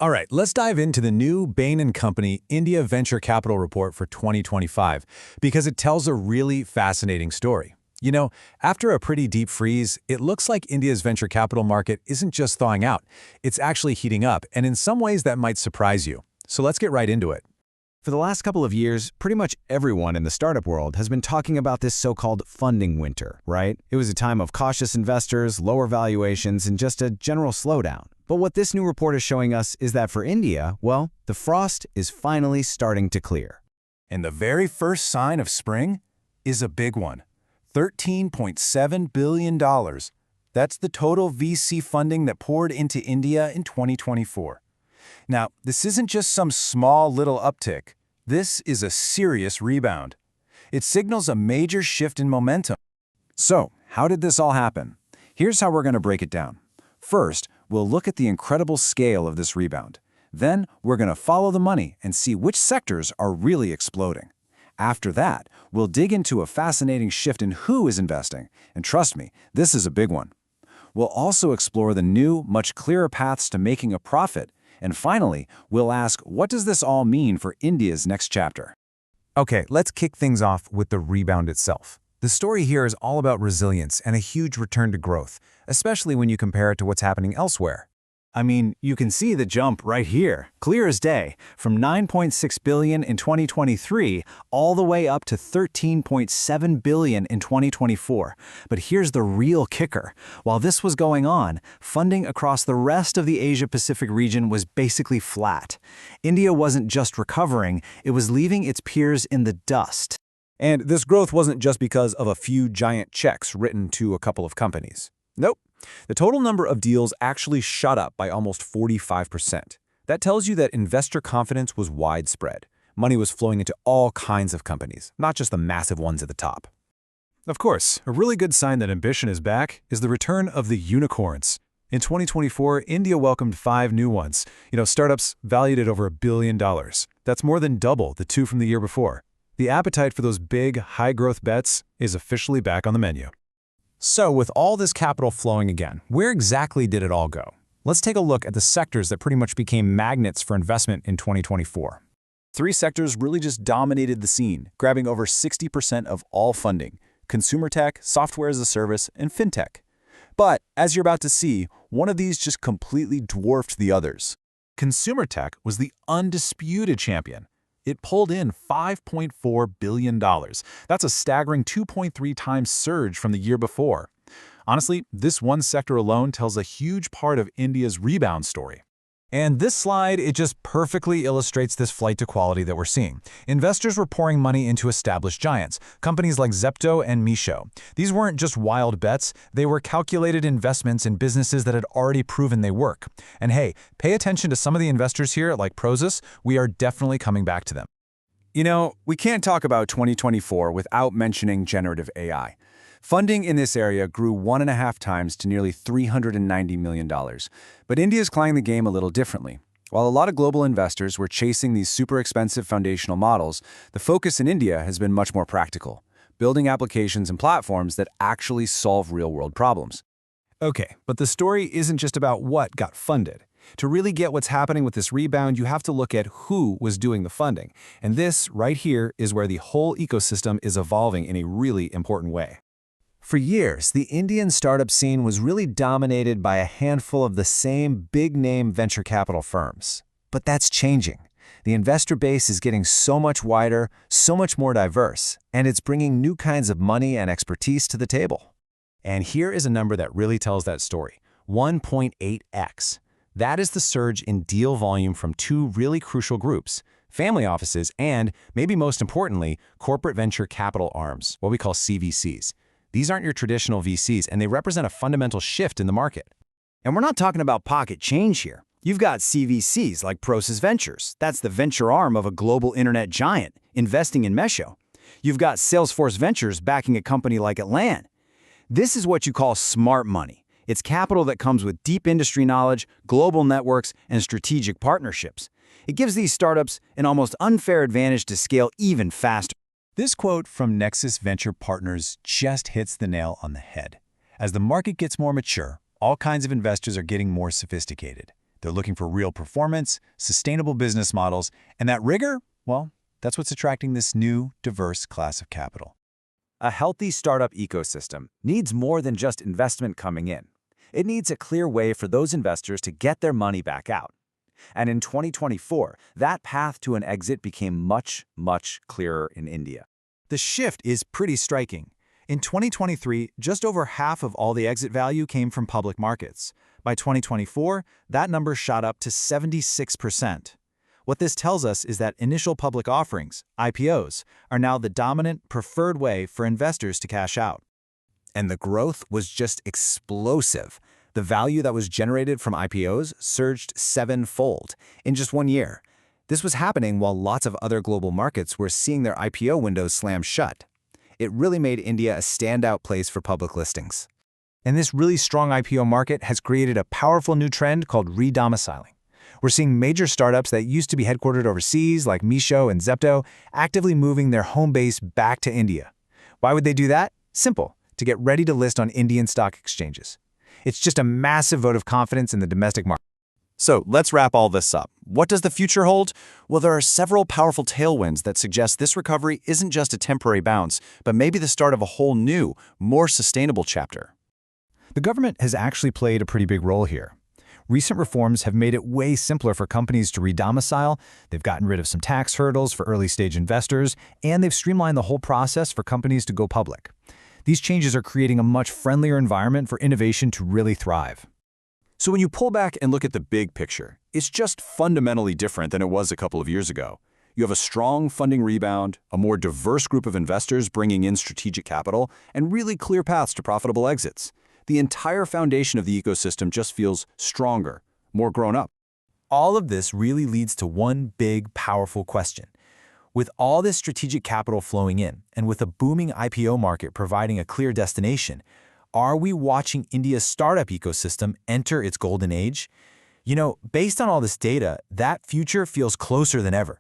All right, let's dive into the new Bain & Company India Venture Capital Report for 2025 because it tells a really fascinating story. You know, after a pretty deep freeze, it looks like India's venture capital market isn't just thawing out. It's actually heating up, and in some ways that might surprise you. So let's get right into it. For the last couple of years, pretty much everyone in the startup world has been talking about this so-called funding winter, right? It was a time of cautious investors, lower valuations, and just a general slowdown. But what this new report is showing us is that for India, well, the frost is finally starting to clear. And the very first sign of spring is a big one. $13.7 billion. That's the total VC funding that poured into India in 2024. Now, this isn't just some small little uptick. This is a serious rebound. It signals a major shift in momentum. So, how did this all happen? Here's how we're going to break it down. First, we'll look at the incredible scale of this rebound. Then, we're going to follow the money and see which sectors are really exploding. After that, we'll dig into a fascinating shift in who is investing. And trust me, this is a big one. We'll also explore the new, much clearer paths to making a profit. And finally, we'll ask, what does this all mean for India's next chapter? Okay, let's kick things off with the rebound itself. The story here is all about resilience and a huge return to growth, especially when you compare it to what's happening elsewhere. I mean, you can see the jump right here, clear as day, from $9.6 billion in 2023 all the way up to $13.7 billion in 2024. But here's the real kicker. While this was going on, funding across the rest of the Asia-Pacific region was basically flat. India wasn't just recovering, it was leaving its peers in the dust. And this growth wasn't just because of a few giant checks written to a couple of companies. Nope. The total number of deals actually shot up by almost 45%. That tells you that investor confidence was widespread. Money was flowing into all kinds of companies, not just the massive ones at the top. Of course, a really good sign that ambition is back is the return of the unicorns. In 2024, India welcomed 5 new ones, startups valued at over $1 billion. That's more than double the 2 from the year before. The appetite for those big, high-growth bets is officially back on the menu. So with all this capital flowing again, where exactly did it all go? Let's take a look at the sectors that pretty much became magnets for investment in 2024. 3 sectors really just dominated the scene, grabbing over 60% of all funding: consumer tech, software as a service, and fintech. But as you're about to see, one of these just completely dwarfed the others. Consumer tech was the undisputed champion. It pulled in $5.4 billion. That's a staggering 2.3 times surge from the year before. Honestly, this one sector alone tells a huge part of India's rebound story. And this slide, it just perfectly illustrates this flight to quality that we're seeing. Investors were pouring money into established giants, companies like Zepto and Meesho. These weren't just wild bets, they were calculated investments in businesses that had already proven they work. And hey, pay attention to some of the investors here, like Prosus. We are definitely coming back to them. We can't talk about 2024 without mentioning generative AI. Funding in this area grew 1.5 times to nearly $390 million. But India's playing the game a little differently. While a lot of global investors were chasing these super expensive foundational models, the focus in India has been much more practical, building applications and platforms that actually solve real-world problems. Okay, but the story isn't just about what got funded. To really get what's happening with this rebound, you have to look at who was doing the funding. And this, right here, is where the whole ecosystem is evolving in a really important way. For years, the Indian startup scene was really dominated by a handful of the same big-name venture capital firms. But that's changing. The investor base is getting so much wider, so much more diverse, and it's bringing new kinds of money and expertise to the table. And here is a number that really tells that story: 1.8x. That is the surge in deal volume from 2 really crucial groups: family offices and, maybe most importantly, corporate venture capital arms, what we call CVCs. These aren't your traditional VCs, and they represent a fundamental shift in the market. And we're not talking about pocket change here. You've got CVCs like Prosus Ventures. That's the venture arm of a global internet giant, investing in Meesho. You've got Salesforce Ventures backing a company like Atlan. This is what you call smart money. It's capital that comes with deep industry knowledge, global networks, and strategic partnerships. It gives these startups an almost unfair advantage to scale even faster. This quote from Nexus Venture Partners just hits the nail on the head. As the market gets more mature, all kinds of investors are getting more sophisticated. They're looking for real performance, sustainable business models, and that rigor, well, that's what's attracting this new, diverse class of capital. A healthy startup ecosystem needs more than just investment coming in. It needs a clear way for those investors to get their money back out. And in 2024, that path to an exit became much, much clearer in India. The shift is pretty striking. In 2023, just over half of all the exit value came from public markets. By 2024, that number shot up to 76%. What this tells us is that initial public offerings, IPOs, are now the dominant, preferred way for investors to cash out. And the growth was just explosive. The value that was generated from IPOs surged 7-fold in just 1 year. This was happening while lots of other global markets were seeing their IPO windows slam shut. It really made India a standout place for public listings. And this really strong IPO market has created a powerful new trend called redomiciling. We're seeing major startups that used to be headquartered overseas, like Meesho and Zepto, actively moving their home base back to India. Why would they do that? Simple, to get ready to list on Indian stock exchanges. It's just a massive vote of confidence in the domestic market. So let's wrap all this up. What does the future hold? Well, there are several powerful tailwinds that suggest this recovery isn't just a temporary bounce, but maybe the start of a whole new, more sustainable chapter. The government has actually played a pretty big role here. Recent reforms have made it way simpler for companies to redomicile. They've gotten rid of some tax hurdles for early-stage investors, and they've streamlined the whole process for companies to go public. These changes are creating a much friendlier environment for innovation to really thrive. So when you pull back and look at the big picture, it's just fundamentally different than it was a couple of years ago. You have a strong funding rebound, a more diverse group of investors bringing in strategic capital, and really clear paths to profitable exits. The entire foundation of the ecosystem just feels stronger, more grown up. All of this really leads to one big, powerful question. With all this strategic capital flowing in, and with a booming IPO market providing a clear destination, are we watching India's startup ecosystem enter its golden age? You know, based on all this data, that future feels closer than ever.